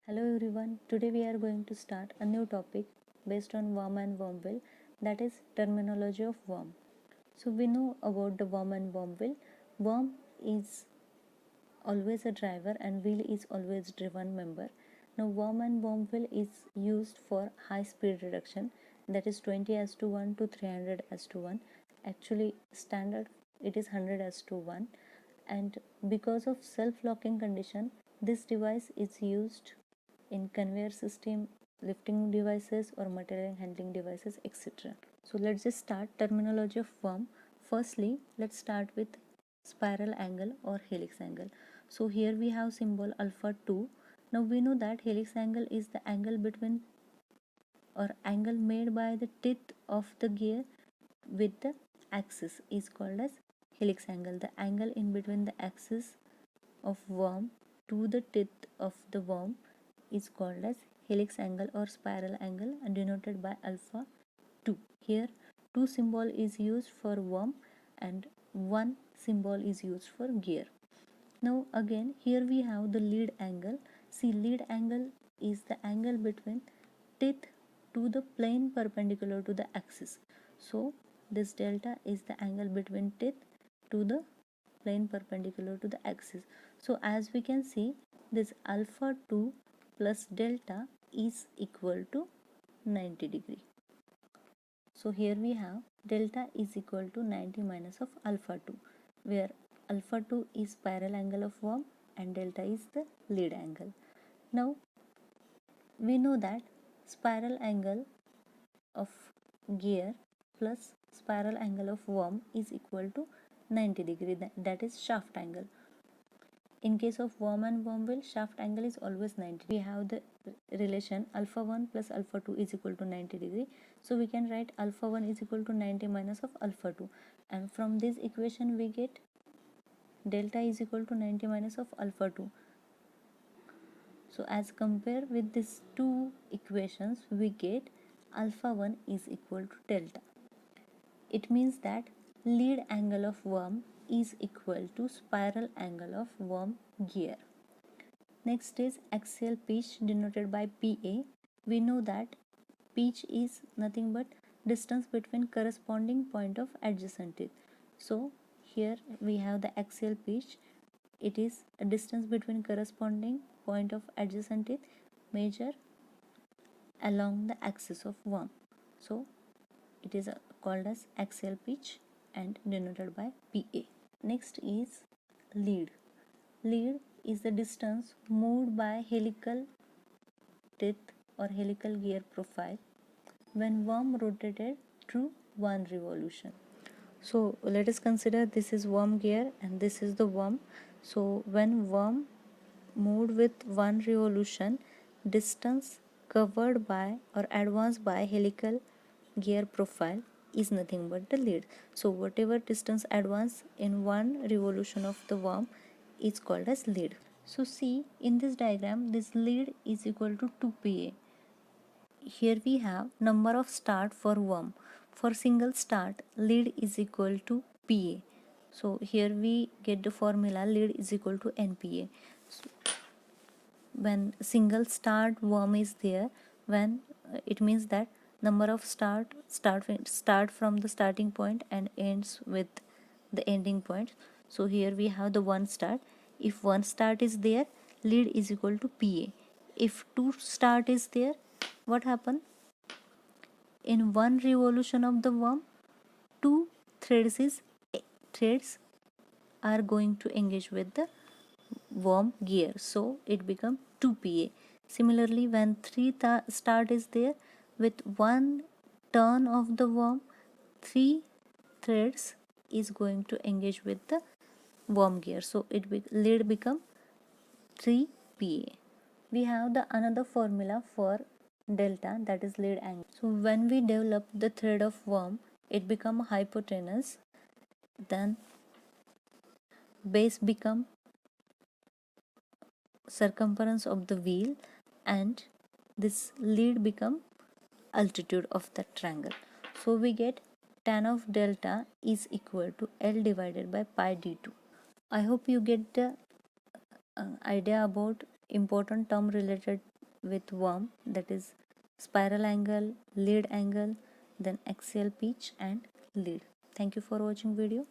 Hello everyone, today we are going to start a new topic based on worm and wormwheel, that is terminology of worm. So we know about the worm and wormwheel. Worm is always a driver and wheel is always driven member. Now worm and wormwheel is used for high speed reduction, that is 20:1 to 300:1. Actually standard it is 100:1, and because of self-locking condition this device is used in conveyor system, lifting devices or material handling devices, etc. So let's just start terminology of worm. Firstly, let's start with spiral angle or helix angle. So here we have symbol alpha 2. Now we know that helix angle is the angle between or angle made by the teeth of the gear with the axis is called as helix angle. The angle in between the axis of worm to the teeth of the worm is called as helix angle or spiral angle and denoted by alpha 2. Here 2 symbol is used for worm and 1 symbol is used for gear. Now again here we have the lead angle. See, lead angle is the angle between teeth to the plane perpendicular to the axis. So this delta is the angle between teeth to the plane perpendicular to the axis. So as we can see, this alpha 2 plus delta is equal to 90 degree. So here we have delta is equal to 90 minus of alpha 2, where alpha 2 is spiral angle of worm and delta is the lead angle. Now we know that spiral angle of gear plus spiral angle of worm is equal to 90 degree, that is shaft angle. In case of worm and wormwheel, shaft angle is always 90. We have the relation alpha 1 plus alpha 2 is equal to 90 degree. So we can write alpha 1 is equal to 90 minus of alpha 2. And from this equation we get delta is equal to 90 minus of alpha 2. So as compare with these two equations, we get alpha 1 is equal to delta. It means that lead angle of worm is equal to spiral angle of worm gear. Next is axial pitch denoted by PA. We know that pitch is nothing but distance between corresponding point of adjacent teeth. So here we have the axial pitch. It is a distance between corresponding point of adjacent teeth measured along the axis of worm. So it is called as axial pitch and denoted by PA. Next is lead. Lead is the distance moved by helical teeth or helical gear profile when worm rotated through one revolution. So let us consider this is worm gear and this is the worm. So when worm moved with one revolution, distance covered by or advanced by helical gear profile is nothing but the lead. So whatever distance advance in one revolution of the worm is called as lead. So see, in this diagram this lead is equal to 2pa. Here we have number of start for worm. For single start, lead is equal to pa. So here we get the formula lead is equal to npa. So when single start worm is there, when it means that number of start from the starting point and ends with the ending point. So here we have the one start. If one start is there, lead is equal to pa. If two start is there, what happen? In one revolution of the worm, two threads are going to engage with the worm gear, so it becomes 2pa. Similarly, when three start is there, with one turn of the worm, three threads is going to engage with the worm gear, so lead become 3pa. We have the another formula for delta, that is lead angle. So when we develop the thread of worm, it become hypotenuse, then base become circumference of the wheel, and this lead become altitude of the triangle. So we get tan of delta is equal to L divided by pi d2. I hope you get the idea about important term related with worm, that is spiral angle, lead angle, then axial pitch and lead. Thank you for watching video.